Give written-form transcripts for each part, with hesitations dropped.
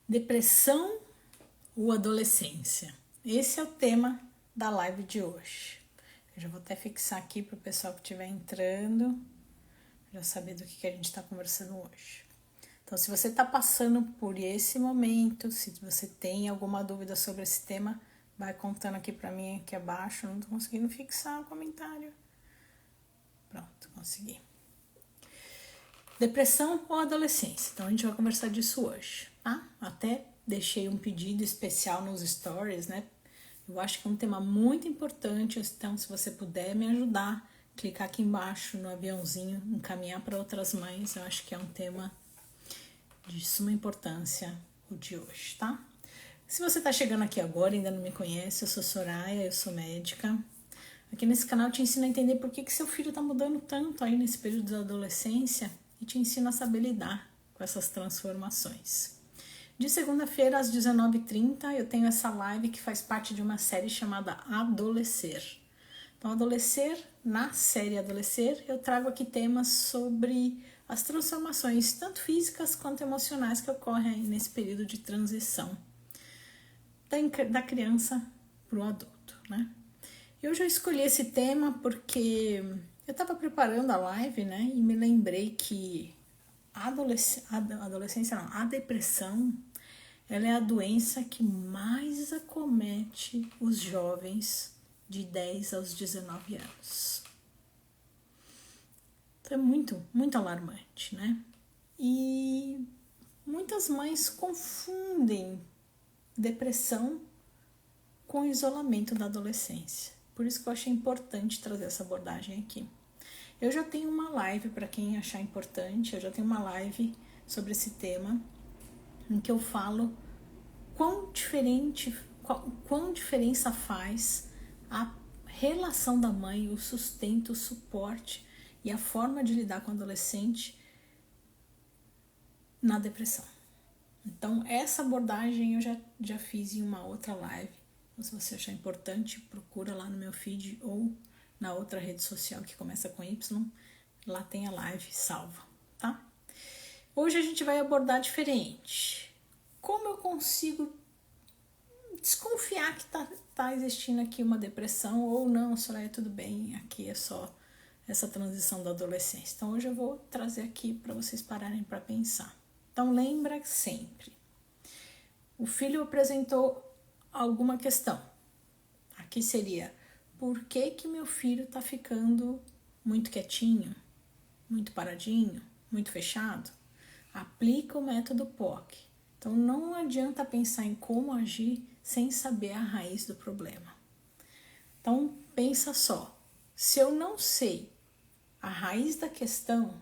Depressão ou adolescência? Esse é o tema da live de hoje. Eu já vou até fixar aqui para o pessoal que estiver entrando, já saber do que a gente está conversando hoje. Então, se você está passando por esse momento, se você tem alguma dúvida sobre esse tema, vai contando aqui para mim aqui abaixo. Não estou conseguindo fixar o comentário. Pronto, consegui. Depressão ou adolescência? Então, a gente vai conversar disso hoje, tá? Até deixei um pedido especial nos stories, né? Eu acho que é um tema muito importante, então se você puder me ajudar, clicar aqui embaixo no aviãozinho, encaminhar para outras mães, eu acho que é um tema de suma importância o de hoje, tá? Se você tá chegando aqui agora e ainda não me conhece, eu sou Soraya, eu sou médica. Aqui nesse canal eu te ensino a entender por que seu filho tá mudando tanto aí nesse período da adolescência e te ensino a saber lidar com essas transformações. De segunda-feira às 19h30 eu tenho essa live que faz parte de uma série chamada Adolescer. Então, Adolescer, na série Adolescer, eu trago aqui temas sobre as transformações, tanto físicas quanto emocionais, que ocorrem aí nesse período de transição da criança para o adulto, né? Eu já escolhi esse tema porque eu estava preparando a live, né? E me lembrei que a depressão, ela é a doença que mais acomete os jovens de 10 aos 19 anos. Então é muito alarmante, né? E muitas mães confundem depressão com isolamento da adolescência. Por isso que eu achei importante trazer essa abordagem aqui. Eu já tenho uma live, para quem achar importante, eu já tenho uma live sobre esse tema, em que eu falo quão diferença faz a relação da mãe, o sustento, o suporte e a forma de lidar com o adolescente na depressão. Então, essa abordagem eu já fiz em uma outra live. Então, se você achar importante, procura lá no meu feed ou na outra rede social que começa com Y, lá tem a live salva, tá? Hoje a gente vai abordar diferente. Como eu consigo desconfiar que tá existindo aqui uma depressão ou não, Soraya, tudo bem, aqui é só essa transição da adolescência. Então hoje eu vou trazer aqui para vocês pararem para pensar. Então lembra sempre, o filho apresentou alguma questão. Aqui seria, por que meu filho tá ficando muito quietinho, muito paradinho, muito fechado? Aplica o método POC. Então não adianta pensar em como agir sem saber a raiz do problema. Então pensa só, se eu não sei a raiz da questão,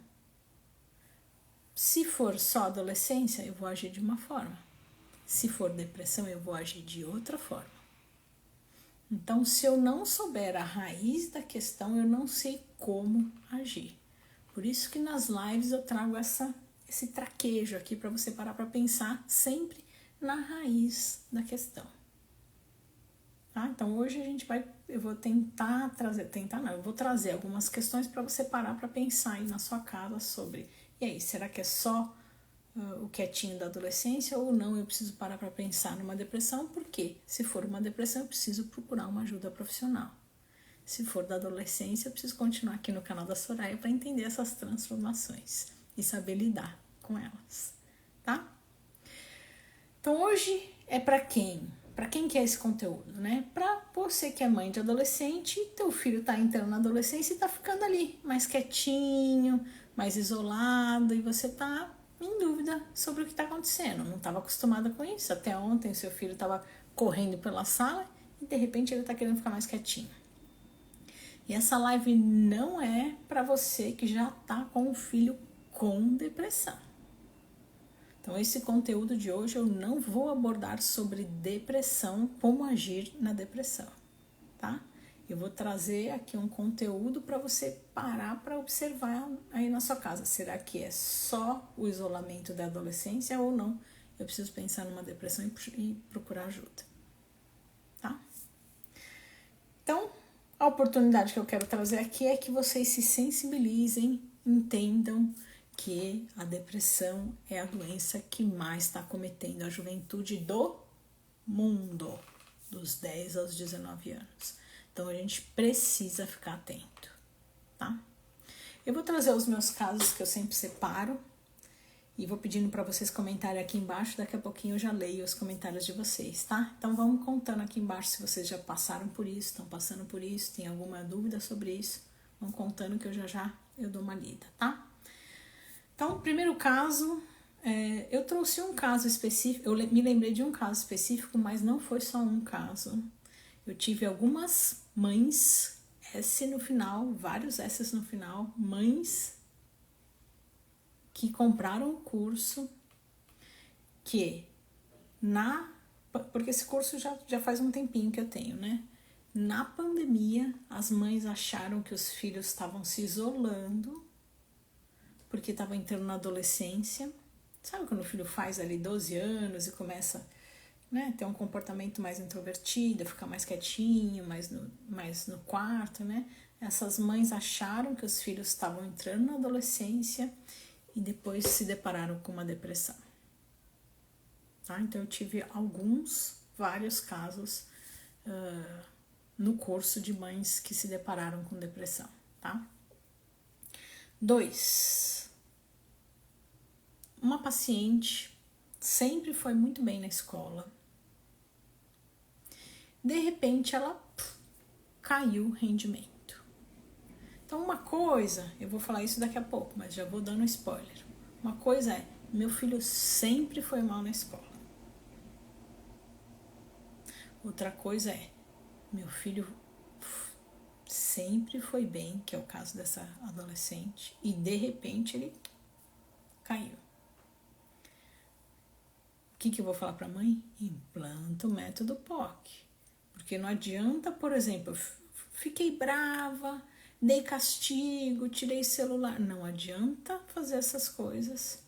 se for só adolescência, eu vou agir de uma forma. Se for depressão, eu vou agir de outra forma. Então, se eu não souber a raiz da questão, eu não sei como agir. Por isso que nas lives eu trago esse traquejo aqui para você parar para pensar sempre na raiz da questão. Tá? Então hoje eu vou eu vou trazer algumas questões para você parar para pensar aí na sua casa sobre, e aí, será que é só o quietinho da adolescência ou não? Eu preciso parar para pensar numa depressão, porque se for uma depressão eu preciso procurar uma ajuda profissional. Se for da adolescência eu preciso continuar aqui no canal da Soraya para entender essas transformações e saber lidar com elas, tá? Então hoje é para quem? Para quem que é esse conteúdo, né? Para você que é mãe de adolescente, teu filho tá entrando na adolescência e tá ficando ali, mais quietinho, mais isolado, e você tá em dúvida sobre o que tá acontecendo. Não estava acostumada com isso. Até ontem seu filho estava correndo pela sala e de repente ele tá querendo ficar mais quietinho. E essa live não é para você que já tá com um filho com depressão. Então, esse conteúdo de hoje eu não vou abordar sobre depressão, como agir na depressão, tá? Eu vou trazer aqui um conteúdo para você parar para observar aí na sua casa. Será que é só o isolamento da adolescência ou não? Eu preciso pensar numa depressão e procurar ajuda, tá? Então, a oportunidade que eu quero trazer aqui é que vocês se sensibilizem, entendam porque a depressão é a doença que mais está acometendo a juventude do mundo, dos 10 aos 19 anos. Então a gente precisa ficar atento, tá? Eu vou trazer os meus casos que eu sempre separo e vou pedindo para vocês comentarem aqui embaixo. Daqui a pouquinho eu já leio os comentários de vocês, tá? Então vamos contando aqui embaixo se vocês já passaram por isso, estão passando por isso, tem alguma dúvida sobre isso. Vão contando que eu já eu dou uma lida, tá? Então, o primeiro caso, eu trouxe um caso específico, eu me lembrei de um caso específico, mas não foi só um caso. Eu tive algumas mães, S no final, vários S no final, mães que compraram o curso, porque esse curso já faz um tempinho que eu tenho, né? Na pandemia, as mães acharam que os filhos estavam se isolando, porque estavam entrando na adolescência. Sabe quando o filho faz ali 12 anos e começa, né, ter um comportamento mais introvertido, ficar mais quietinho, mais no quarto, né? Essas mães acharam que os filhos estavam entrando na adolescência e depois se depararam com uma depressão. Tá? Então eu tive vários casos no curso de mães que se depararam com depressão, tá? 2. Uma paciente sempre foi muito bem na escola. De repente ela caiu o rendimento. Então uma coisa, eu vou falar isso daqui a pouco, mas já vou dando um spoiler. Uma coisa é, meu filho sempre foi mal na escola. Outra coisa é, meu filho sempre foi bem, que é o caso dessa adolescente, e de repente ele caiu. O que eu vou falar para a mãe? Implanta o método POC. Porque não adianta, por exemplo, fiquei brava, dei castigo, tirei celular. Não adianta fazer essas coisas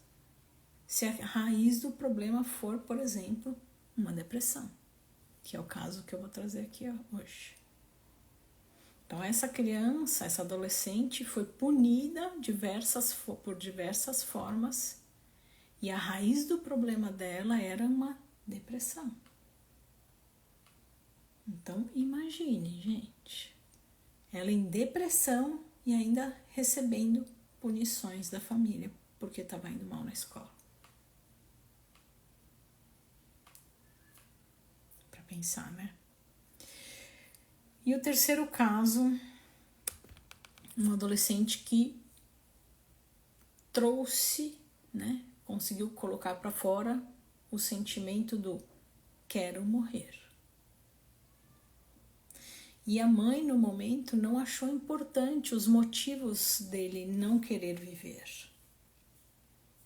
se a raiz do problema for, por exemplo, uma depressão, que é o caso que eu vou trazer aqui hoje. Então essa criança, essa adolescente foi punida por diversas formas e a raiz do problema dela era uma depressão. Então imagine, gente, ela em depressão e ainda recebendo punições da família porque estava indo mal na escola. Para pensar, né? E o terceiro caso, um adolescente que trouxe, né, conseguiu colocar para fora o sentimento do quero morrer. E a mãe, no momento, não achou importante os motivos dele não querer viver.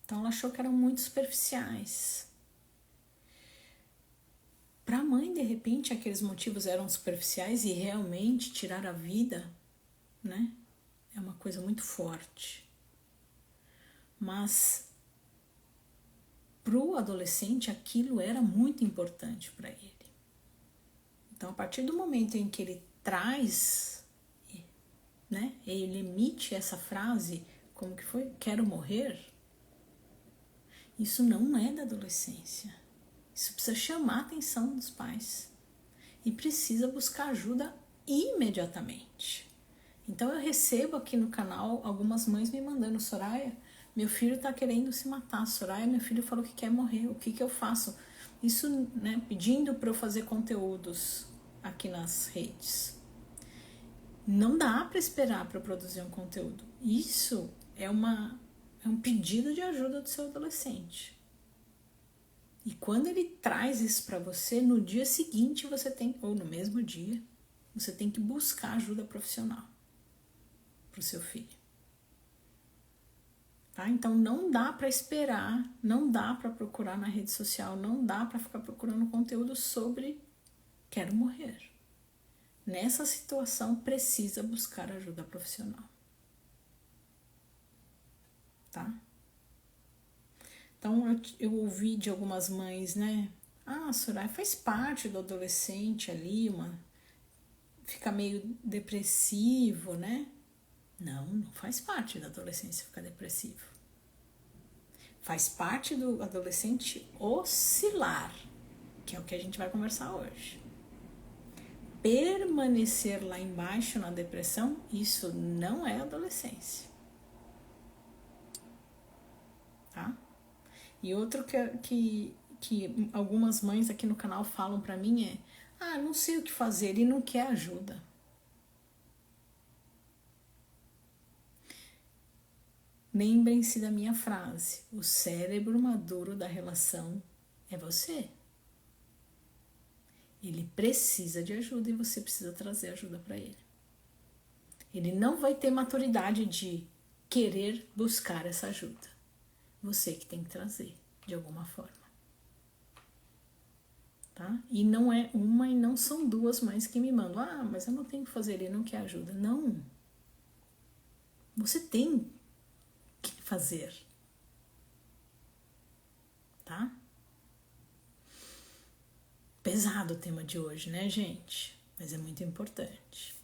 Então, ela achou que eram muito superficiais. Para a mãe, de repente, aqueles motivos eram superficiais e realmente tirar a vida, né, é uma coisa muito forte. Mas para o adolescente, aquilo era muito importante para ele. Então, a partir do momento em que ele traz, né, ele emite essa frase, como que foi? Quero morrer. Isso não é da adolescência. Isso precisa chamar a atenção dos pais. E precisa buscar ajuda imediatamente. Então, eu recebo aqui no canal algumas mães me mandando, Soraya, meu filho tá querendo se matar. Soraya, meu filho falou que quer morrer. O que eu faço? Isso, né, pedindo para eu fazer conteúdos aqui nas redes. Não dá para esperar para produzir um conteúdo. Isso é um pedido de ajuda do seu adolescente. E quando ele traz isso para você, no dia seguinte ou no mesmo dia, você tem que buscar ajuda profissional para o seu filho. Tá? Então não dá para esperar, não dá para procurar na rede social, não dá para ficar procurando conteúdo sobre quero morrer. Nessa situação precisa buscar ajuda profissional. Tá? Então eu ouvi de algumas mães, né? Ah, Soraya, faz parte do adolescente ali, fica meio depressivo, né? Não faz parte da adolescência ficar depressivo. Faz parte do adolescente oscilar, que é o que a gente vai conversar hoje. Permanecer lá embaixo na depressão, isso não é adolescência. Tá? E outro que algumas mães aqui no canal falam pra mim é: ah, não sei o que fazer, ele não quer ajuda. Lembrem-se da minha frase: o cérebro maduro da relação é você. Ele precisa de ajuda e você precisa trazer ajuda para ele. Ele não vai ter maturidade de querer buscar essa ajuda. Você que tem que trazer, de alguma forma. Tá? E não é uma e não são duas mães que me mandam: ah, mas eu não tenho que fazer, ele não quer ajuda. Não. Você tem que fazer. Tá? Pesado o tema de hoje, né, gente? Mas é muito importante.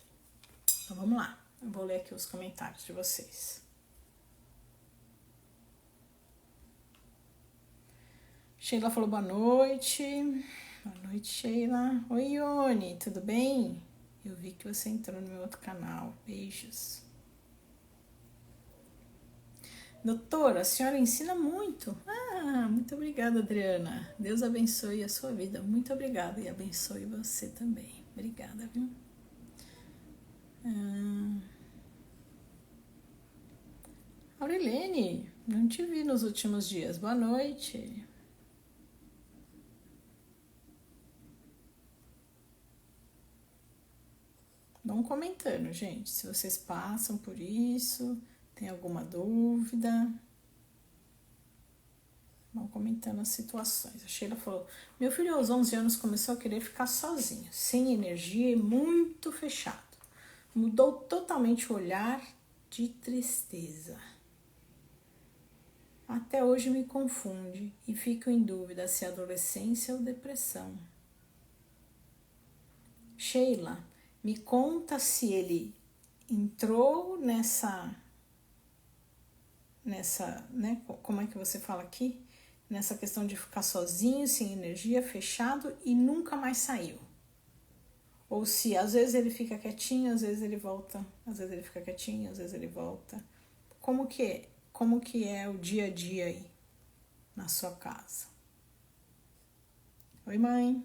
Então vamos lá. Eu vou ler aqui os comentários de vocês. Sheila falou boa noite. Boa noite, Sheila. Oi, Ione, tudo bem? Eu vi que você entrou no meu outro canal. Beijos. Doutora, a senhora ensina muito. Ah, muito obrigada, Adriana. Deus abençoe a sua vida. Muito obrigada e abençoe você também. Obrigada, viu? Aurilene, não te vi nos últimos dias. Boa noite. Vão comentando, gente, se vocês passam por isso, tem alguma dúvida. Vão comentando as situações. A Sheila falou: meu filho aos 11 anos começou a querer ficar sozinho, sem energia e muito fechado. Mudou totalmente o olhar de tristeza. Até hoje me confunde e fico em dúvida se é adolescência ou depressão. Sheila, me conta se ele entrou nessa, né, como é que você fala aqui? Nessa questão de ficar sozinho, sem energia, fechado e nunca mais saiu. Ou se às vezes ele fica quietinho, às vezes ele volta, às vezes ele fica quietinho, às vezes ele volta. Como que é o dia a dia aí na sua casa? Oi, mãe.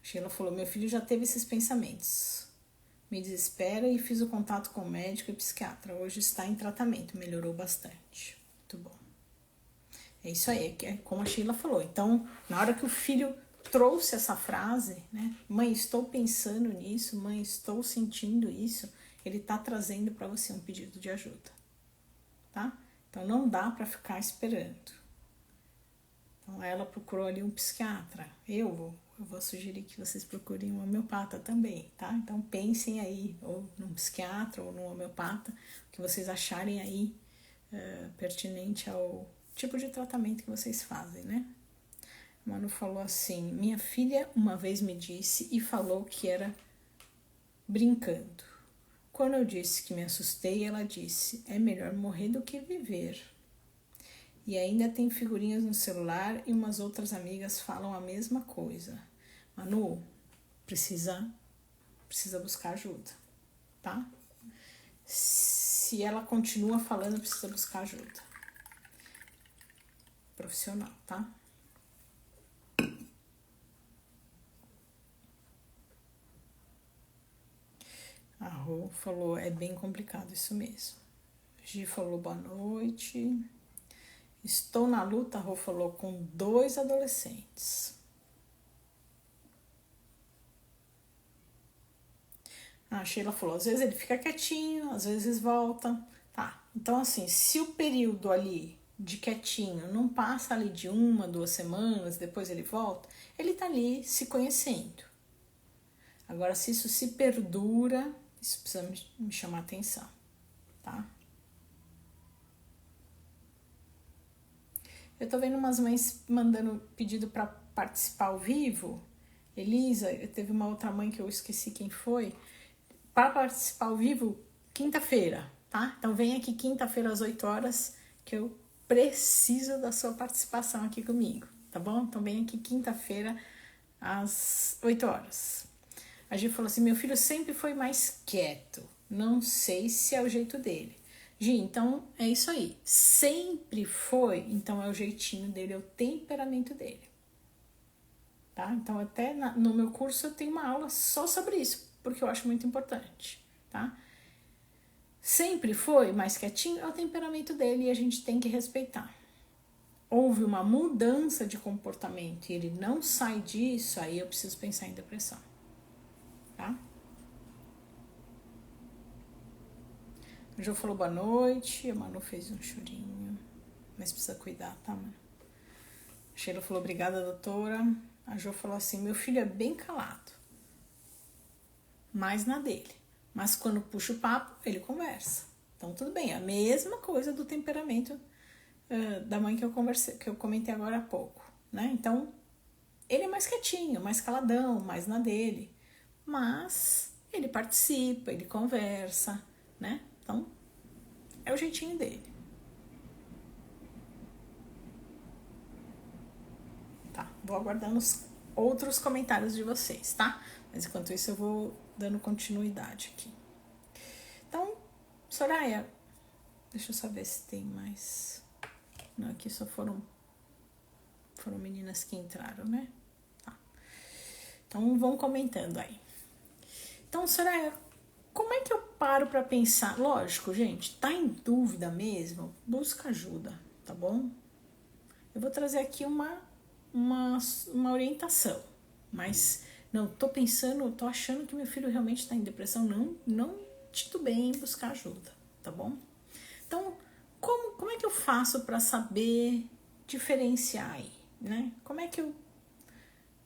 Sheila falou: meu filho já teve esses pensamentos. Me desespera e fiz o contato com o médico e psiquiatra. Hoje está em tratamento, melhorou bastante. Muito bom. É isso aí, é como a Sheila falou. Então, na hora que o filho trouxe essa frase, né? Mãe, estou pensando nisso, mãe, estou sentindo isso. Ele está trazendo para você um pedido de ajuda, tá? Então, não dá para ficar esperando. Então, ela procurou ali um psiquiatra. Eu vou sugerir que vocês procurem um homeopata também, tá? Então, pensem aí, ou num psiquiatra, ou num homeopata, o que vocês acharem aí pertinente ao tipo de tratamento que vocês fazem, né? A Manu falou assim: minha filha uma vez me disse e falou que era brincando. Quando eu disse que me assustei, ela disse: é melhor morrer do que viver. E ainda tem figurinhas no celular e umas outras amigas falam a mesma coisa. Manu, precisa buscar ajuda, tá? Se ela continua falando, precisa buscar ajuda profissional, tá? A Rô falou: é bem complicado isso mesmo. Gi falou: boa noite. Estou na luta, a Rô falou, com 2 adolescentes. A Sheila falou: às vezes ele fica quietinho, às vezes volta. Tá, então assim, se o período ali de quietinho não passa ali de 1, 2 semanas, depois ele volta, ele tá ali se conhecendo. Agora, se isso se perdura, isso precisa me chamar atenção, tá? Eu tô vendo umas mães mandando pedido para participar ao vivo. Elisa, teve uma outra mãe que eu esqueci quem foi. Para participar ao vivo, quinta-feira, tá? Então vem aqui quinta-feira às 8 horas, que eu preciso da sua participação aqui comigo, tá bom? Então vem aqui quinta-feira às 8 horas. A Gi falou assim, meu filho sempre foi mais quieto, não sei se é o jeito dele. Gi, então é isso aí, sempre foi, então é o jeitinho dele, é o temperamento dele. Tá? Então até no meu curso eu tenho uma aula só sobre isso, porque eu acho muito importante, tá? Sempre foi mais quietinho, é o temperamento dele e a gente tem que respeitar. Houve uma mudança de comportamento e ele não sai disso, aí eu preciso pensar em depressão, tá? O Jô falou boa noite, a Manu fez um chorinho, mas precisa cuidar, tá, mano? A Sheila falou obrigada, doutora. A Jô falou assim, meu filho é bem calado, mais na dele, mas quando puxa o papo, ele conversa. Então tudo bem, a mesma coisa do temperamento da mãe que eu comentei agora há pouco, né? Então, ele é mais quietinho, mais caladão, mais na dele, mas ele participa, ele conversa, né? Então, é o jeitinho dele. Tá, vou aguardando os outros comentários de vocês, tá? Mas enquanto isso eu vou dando continuidade aqui. Então, Soraya, deixa eu saber se tem mais. Não, aqui só foram meninas que entraram, né? Tá. Então vão comentando aí. Então, Soraya, como é que eu paro pra pensar? Lógico, gente, tá em dúvida mesmo? Busca ajuda, tá bom? Eu vou trazer aqui uma orientação, mas não tô pensando, tô achando que meu filho realmente está em depressão, não titubei em buscar ajuda, tá bom? Então, como é que eu faço para saber diferenciar aí, né? Como é que eu...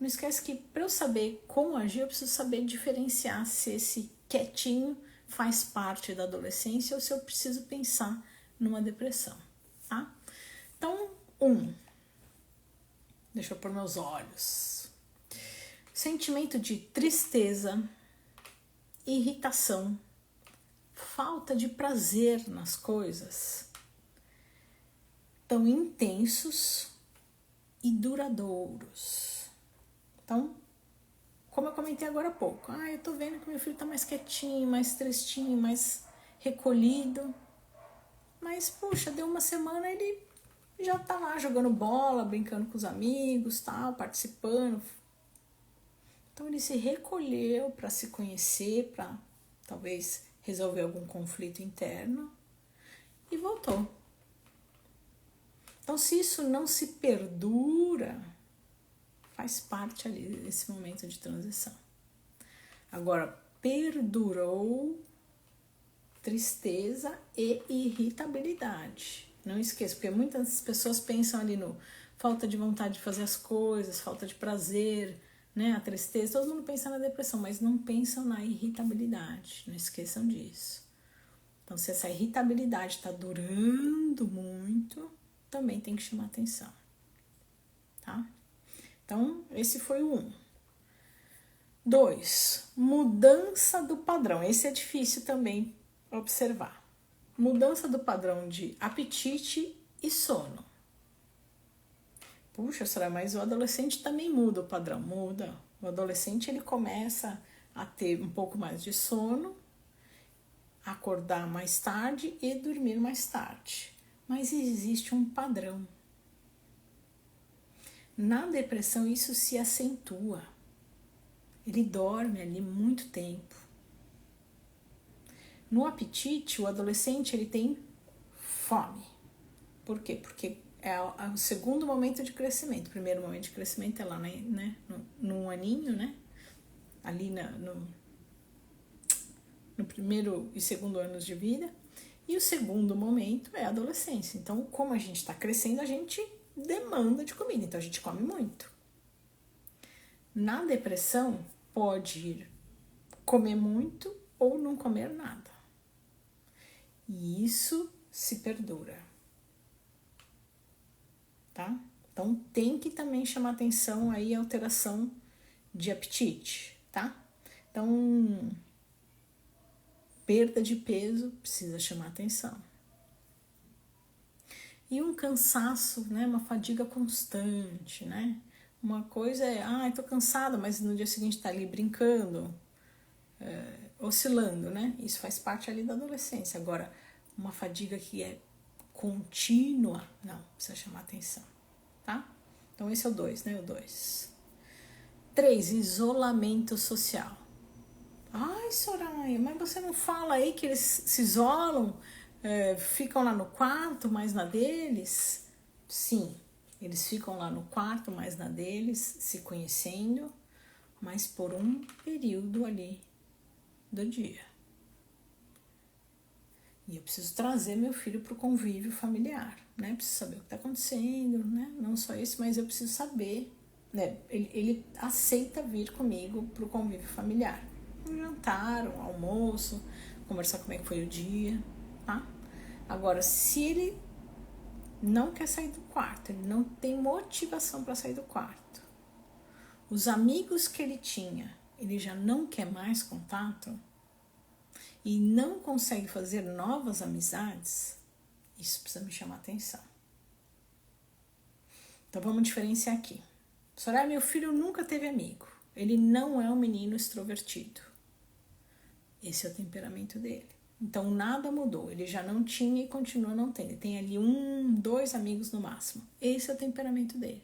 Não esquece que para eu saber como agir, eu preciso saber diferenciar se esse quietinho faz parte da adolescência ou se eu preciso pensar numa depressão, tá? Então, deixa eu pôr meus olhos. Sentimento de tristeza, irritação, falta de prazer nas coisas, tão intensos e duradouros. Então, como eu comentei agora há pouco, eu tô vendo que meu filho tá mais quietinho, mais tristinho, mais recolhido, mas, puxa, deu uma semana, ele já tá lá jogando bola, brincando com os amigos, tal, participando. Então ele se recolheu para se conhecer, para talvez resolver algum conflito interno e voltou. Então, se isso não se perdura, faz parte ali desse momento de transição. Agora, perdurou tristeza e irritabilidade. Não esqueça, porque muitas pessoas pensam ali no falta de vontade de fazer as coisas, falta de prazer, né? A tristeza, todo mundo pensa na depressão, mas não pensam na irritabilidade. Não esqueçam disso. Então, se essa irritabilidade está durando muito, também tem que chamar atenção, tá? Então, esse foi o 1. 2, mudança do padrão. Esse é difícil também observar. Mudança do padrão de apetite e sono. Puxa, será, mas o adolescente também muda o padrão, muda. O adolescente, ele começa a ter um pouco mais de sono, acordar mais tarde e dormir mais tarde. Mas existe um padrão. Na depressão, isso se acentua. Ele dorme ali muito tempo. No apetite, o adolescente ele tem fome. Por quê? Porque é o segundo momento de crescimento. O primeiro momento de crescimento é lá, né, no aninho, né? Ali no primeiro e segundo anos de vida. E o segundo momento é a adolescência. Então, como a gente está crescendo, a gente demanda de comida. Então, a gente come muito. Na depressão, pode ir comer muito ou não comer nada. E isso se perdura. Tá? Então, tem que também chamar atenção aí a alteração de apetite, tá? Então, perda de peso, precisa chamar atenção. E um cansaço, né? Uma fadiga constante, né? Uma coisa é, tô cansada, mas no dia seguinte tá ali brincando, oscilando, né? Isso faz parte ali da adolescência. Agora, uma fadiga que é contínua, não, precisa chamar atenção, tá? Então esse é o 2, né? O 2. 3, isolamento social. Ai, Soraya, mas você não fala aí que eles se isolam, ficam lá no quarto, mais na deles? Sim, eles ficam lá no quarto, mais na deles, se conhecendo, mas por um período ali do dia. E eu preciso trazer meu filho para o convívio familiar, né? Preciso saber o que está acontecendo, né? Não só isso, mas eu preciso saber, né? Ele aceita vir comigo para o convívio familiar. Um jantar, um almoço, conversar como é que foi o dia, tá? Agora, se ele não quer sair do quarto, ele não tem motivação para sair do quarto, os amigos que ele tinha, ele já não quer mais contato e não consegue fazer novas amizades, isso precisa me chamar atenção. Então vamos diferenciar aqui. Soraya, meu filho nunca teve amigo, ele não é um menino extrovertido. Esse é o temperamento dele. Então nada mudou, ele já não tinha e continua não tendo. Ele tem ali 1, 2 amigos no máximo. Esse é o temperamento dele.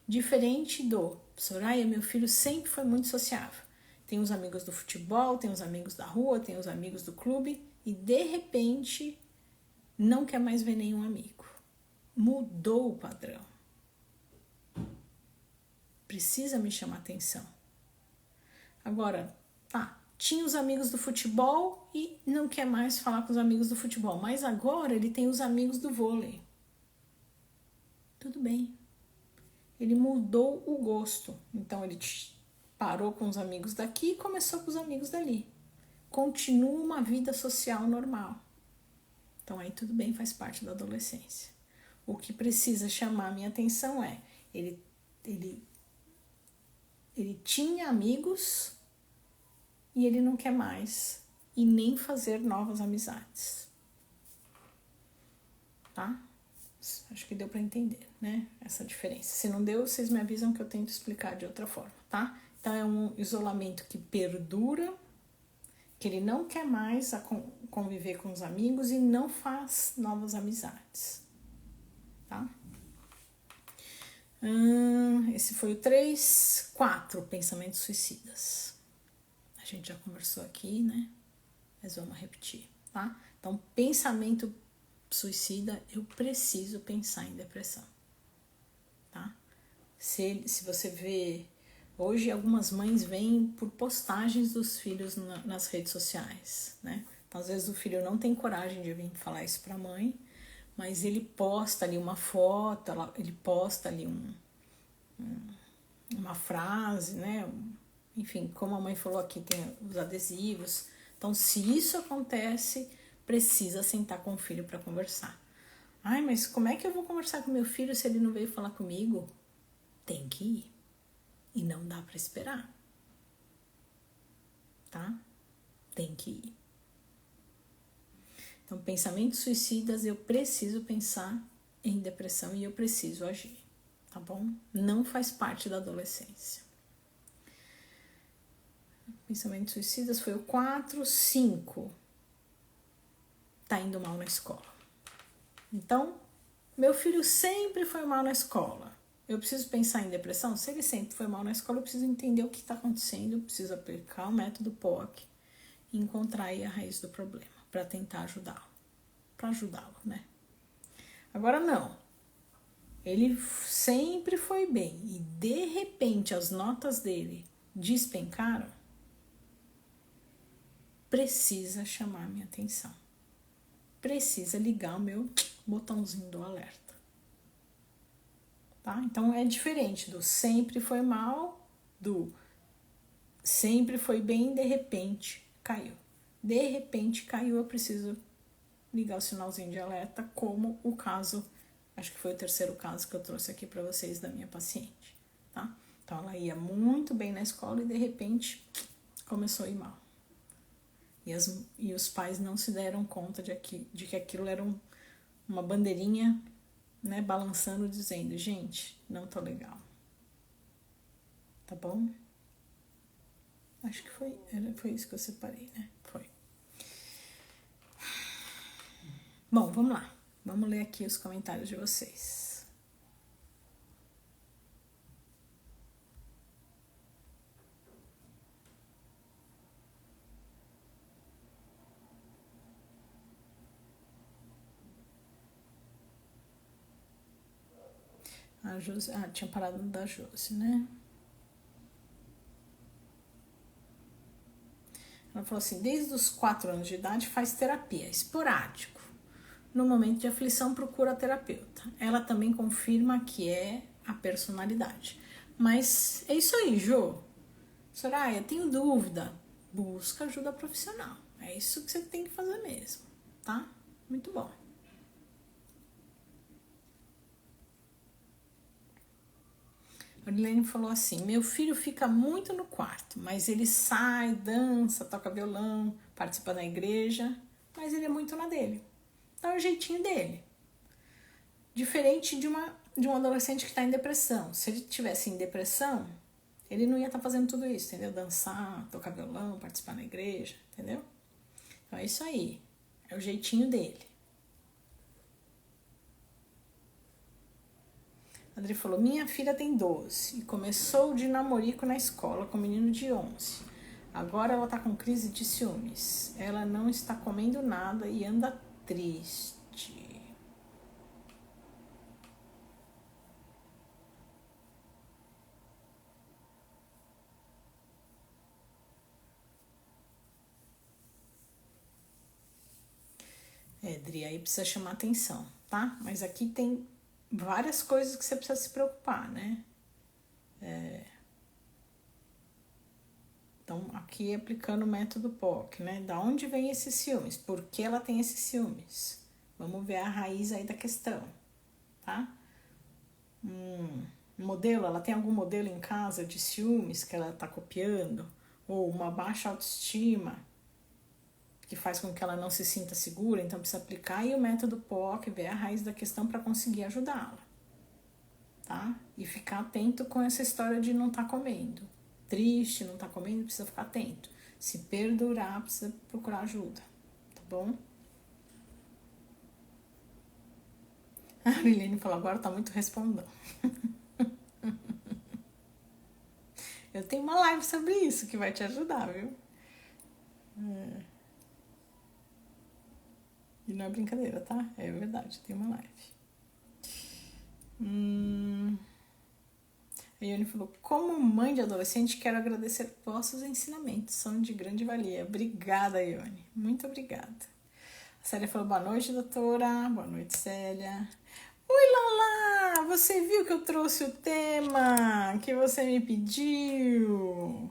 Diferente do Soraya, meu filho sempre foi muito sociável. Tem os amigos do futebol, tem os amigos da rua, tem os amigos do clube e de repente não quer mais ver nenhum amigo. Mudou o padrão. Precisa me chamar atenção. Agora, tinha os amigos do futebol e não quer mais falar com os amigos do futebol, mas agora ele tem os amigos do vôlei. Tudo bem. Ele mudou o gosto. Então ele parou com os amigos daqui e começou com os amigos dali. Continua uma vida social normal. Então aí tudo bem, faz parte da adolescência. O que precisa chamar a minha atenção é, ele tinha amigos e ele não quer mais e nem fazer novas amizades. Tá? Acho que deu para entender, né? Essa diferença. Se não deu, vocês me avisam que eu tento explicar de outra forma, tá? Então é um isolamento que perdura, que ele não quer mais conviver com os amigos e não faz novas amizades, tá? Esse foi o 3. 4, pensamentos suicidas. A gente já conversou aqui, né? Mas vamos repetir, tá? Então, pensamento suicida, eu preciso pensar em depressão, tá? Se você vê, hoje algumas mães veem por postagens dos filhos nas redes sociais, né? Então, às vezes o filho não tem coragem de vir falar isso pra mãe, mas ele posta ali uma foto, ele posta ali uma frase, né? Enfim, como a mãe falou aqui, tem os adesivos. Então, se isso acontece, precisa sentar com o filho para conversar. Ai, mas como é que eu vou conversar com meu filho se ele não veio falar comigo? Tem que ir. E não dá para esperar. Tá? Tem que ir. Então, pensamentos suicidas, eu preciso pensar em depressão e eu preciso agir. Tá bom? Não faz parte da adolescência. Pensamentos suicidas foi o 4. 5. Tá indo mal na escola. Então, meu filho sempre foi mal na escola. Eu preciso pensar em depressão? Se ele sempre foi mal na escola, eu preciso entender o que está acontecendo, eu preciso aplicar o método POC e encontrar aí a raiz do problema para tentar ajudá-lo. Para ajudá-lo, né? Agora não. Ele sempre foi bem e de repente as notas dele despencaram. Precisa chamar minha atenção. Precisa ligar o meu botãozinho do alerta. Tá? Então é diferente do sempre foi mal, do sempre foi bem, de repente caiu. De repente caiu, eu preciso ligar o sinalzinho de alerta, como o caso, acho que foi o 3º caso que eu trouxe aqui para vocês da minha paciente. Tá? Então ela ia muito bem na escola e de repente começou a ir mal. E os pais não se deram conta de que aquilo era uma bandeirinha, né, balançando, dizendo, gente, não tô legal. Tá bom? Acho que foi isso que eu separei, né? Foi. Bom, vamos lá. Vamos ler aqui os comentários de vocês. A Josi, tinha parado da Josi, né? Ela falou assim, desde os 4 anos de idade faz terapia, esporádico. No momento de aflição procura a terapeuta. Ela também confirma que é a personalidade. Mas é isso aí, Jô. Soraya, tenho dúvida. Busca ajuda profissional. É isso que você tem que fazer mesmo, tá? Muito bom. A Liliane falou assim, meu filho fica muito no quarto, mas ele sai, dança, toca violão, participa da igreja, mas ele é muito na dele. Então é o jeitinho dele. Diferente de um adolescente que está em depressão. Se ele estivesse em depressão, ele não ia estar fazendo tudo isso, entendeu? Dançar, tocar violão, participar na igreja, entendeu? Então é isso aí. É o jeitinho dele. A Adri falou, minha filha tem 12 e começou de namorico na escola com um menino de 11. Agora ela tá com crise de ciúmes. Ela não está comendo nada e anda triste. Adri, aí precisa chamar atenção, tá? Mas aqui tem várias coisas que você precisa se preocupar, né? Então, aqui aplicando o método POC, né? Da onde vem esses ciúmes? Por que ela tem esses ciúmes? Vamos ver a raiz aí da questão, tá? Modelo, ela tem algum modelo em casa de ciúmes que ela tá copiando? Ou uma baixa autoestima que faz com que ela não se sinta segura, então precisa aplicar aí o método POC, ver a raiz da questão para conseguir ajudá-la, tá? E ficar atento com essa história de não tá comendo. Triste, não tá comendo, precisa ficar atento. Se perdurar, precisa procurar ajuda, tá bom? A Liliane falou, agora tá muito respondão. Eu tenho uma live sobre isso que vai te ajudar, viu? E não é brincadeira, tá? É verdade, tem uma live. A Ione falou, como mãe de adolescente, quero agradecer vossos ensinamentos, são de grande valia. Obrigada, Ione, muito obrigada. A Célia falou, boa noite, doutora. Boa noite, Célia. Oi, Lala, você viu que eu trouxe o tema que você me pediu?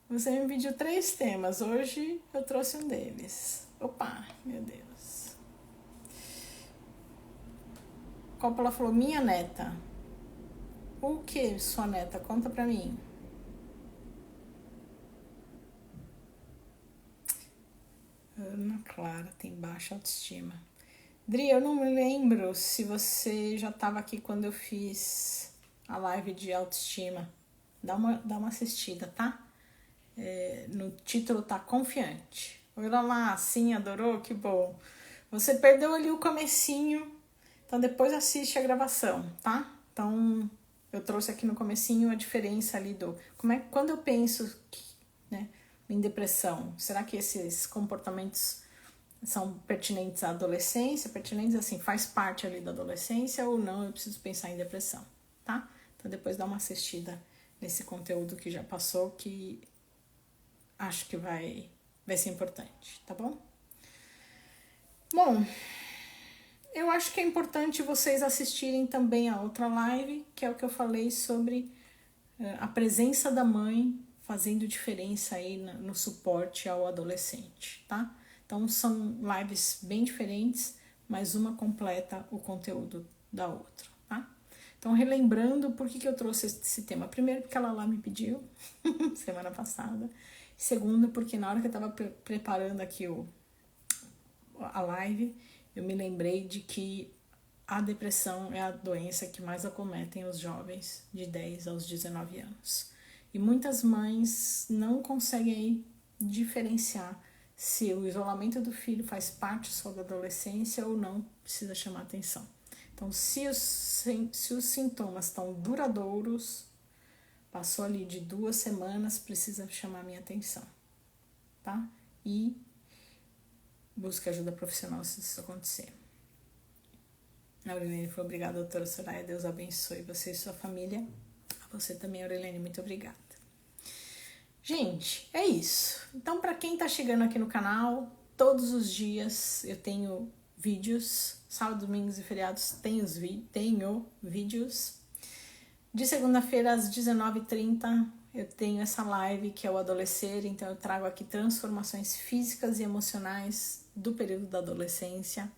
Você me pediu 3 temas, hoje eu trouxe um deles. Opa, meu Deus. Coppola falou, minha neta. O que, sua neta? Conta pra mim. Ana Clara tem baixa autoestima. Dri, eu não me lembro se você já estava aqui quando eu fiz a live de autoestima. Dá uma assistida, tá? No título tá Confiante. Oi, lá, sim, adorou? Que bom. Você perdeu ali o comecinho, então depois assiste a gravação, tá? Então, eu trouxe aqui no comecinho a diferença ali quando eu penso, né, em depressão, será que esses comportamentos são pertinentes à adolescência? Pertinentes assim, faz parte ali da adolescência ou não? Eu preciso pensar em depressão, tá? Então depois dá uma assistida nesse conteúdo que já passou, que acho que vai ser importante, tá bom? Bom, eu acho que é importante vocês assistirem também a outra live, que é o que eu falei sobre a presença da mãe fazendo diferença aí no suporte ao adolescente, tá? Então são lives bem diferentes, mas uma completa o conteúdo da outra, tá? Então relembrando por que eu trouxe esse tema. Primeiro porque ela lá me pediu semana passada, Segundo, porque na hora que eu tava preparando aqui a live, eu me lembrei de que a depressão é a doença que mais acometem os jovens de 10 aos 19 anos. E muitas mães não conseguem diferenciar se o isolamento do filho faz parte só da adolescência ou não, precisa chamar atenção. Então, se os sintomas estão duradouros, passou ali de 2 semanas, precisa chamar minha atenção, tá? E busque ajuda profissional se isso acontecer. A Aurelene foi obrigada, doutora Soraya. Deus abençoe você e sua família. A você também, Aurelene, muito obrigada. Gente, é isso. Então, para quem tá chegando aqui no canal, todos os dias eu tenho vídeos. Sábado, domingos e feriados tenho vídeos. De segunda-feira às 19h30 eu tenho essa live que é o Adolescer. Então, eu trago aqui transformações físicas e emocionais do período da adolescência.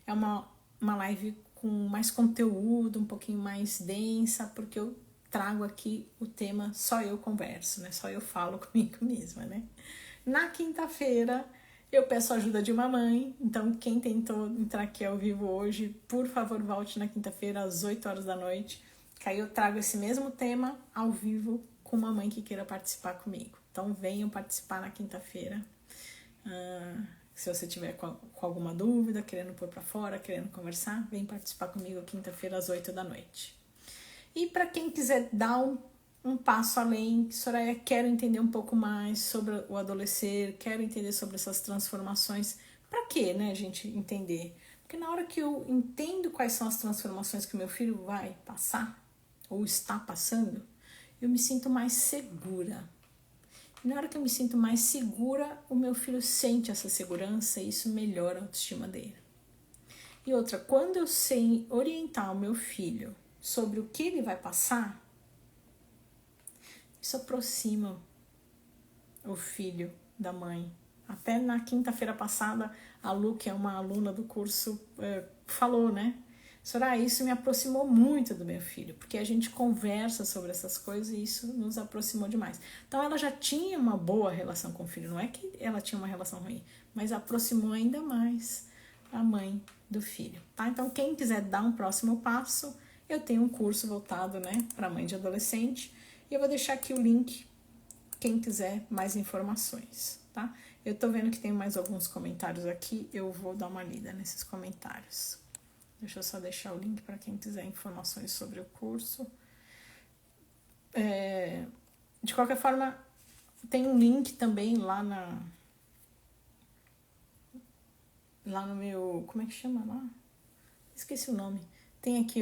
É uma live com mais conteúdo, um pouquinho mais densa, porque eu trago aqui o tema, só eu converso, né? Só eu falo comigo mesma, né? Na quinta-feira, eu peço a ajuda de uma mãe, então quem tentou entrar aqui ao vivo hoje, por favor, volte na quinta-feira às 8 horas da noite, que aí eu trago esse mesmo tema ao vivo com uma mãe que queira participar comigo. Então venham participar na quinta-feira. Se você tiver com alguma dúvida, querendo pôr pra fora, querendo conversar, vem participar comigo quinta-feira às 8 da noite. E para quem quiser dar um passo além, Soraya, quero entender um pouco mais sobre o adolescer, quero entender sobre essas transformações. Para quê, né, gente, entender? Porque na hora que eu entendo quais são as transformações que o meu filho vai passar, ou está passando, eu me sinto mais segura. E na hora que eu me sinto mais segura, o meu filho sente essa segurança e isso melhora a autoestima dele. E outra, quando eu sei orientar o meu filho sobre o que ele vai passar, isso aproxima o filho da mãe. Até na quinta-feira passada, a Lu, que é uma aluna do curso, falou, né? Soraya, isso me aproximou muito do meu filho, porque a gente conversa sobre essas coisas e isso nos aproximou demais. Então ela já tinha uma boa relação com o filho, não é que ela tinha uma relação ruim, mas aproximou ainda mais a mãe do filho, tá? Então quem quiser dar um próximo passo, eu tenho um curso voltado, né, para mãe de adolescente, e eu vou deixar aqui o link, quem quiser mais informações, tá? Eu tô vendo que tem mais alguns comentários aqui, eu vou dar uma lida nesses comentários. Deixa eu só deixar o link para quem quiser informações sobre o curso. De qualquer forma, tem um link também lá no meu... Como é que chama lá? Esqueci o nome. Tem aqui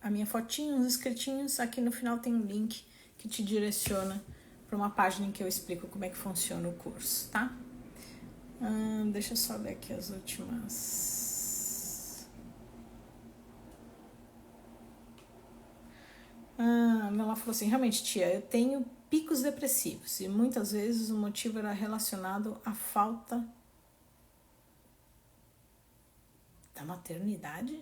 a minha fotinha, os escritinhos. Aqui no final tem um link que te direciona para uma página em que eu explico como é que funciona o curso, tá? Deixa eu só ver aqui as últimas... Ela falou assim, realmente, tia, eu tenho picos depressivos e muitas vezes o motivo era relacionado à falta da maternidade.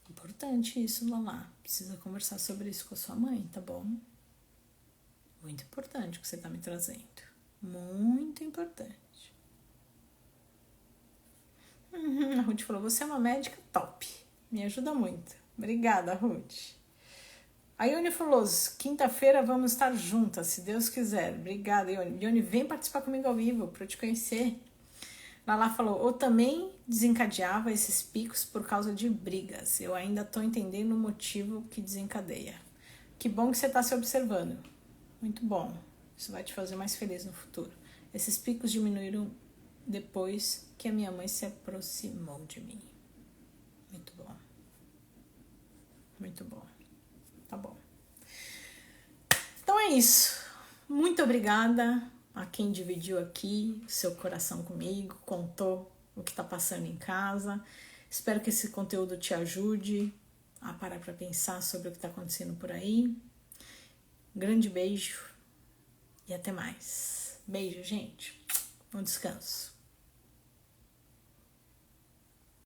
Importante isso, Lala. Precisa conversar sobre isso com a sua mãe, tá bom? Muito importante o que você tá me trazendo. Muito importante. A Ruth falou, você é uma médica top. Me ajuda muito. Obrigada, Ruth. A Ione falou, quinta-feira vamos estar juntas, se Deus quiser. Obrigada, Ione. Ione, vem participar comigo ao vivo para eu te conhecer. Lala falou, eu também desencadeava esses picos por causa de brigas. Eu ainda tô entendendo o motivo que desencadeia. Que bom que você tá se observando. Muito bom. Isso vai te fazer mais feliz no futuro. Esses picos diminuíram depois que a minha mãe se aproximou de mim. Muito bom. Muito bom. Tá bom. Então é isso. Muito obrigada a quem dividiu aqui seu coração comigo, contou o que tá passando em casa. Espero que esse conteúdo te ajude a parar para pensar sobre o que tá acontecendo por aí. Grande beijo e até mais. Beijo, gente. Bom descanso.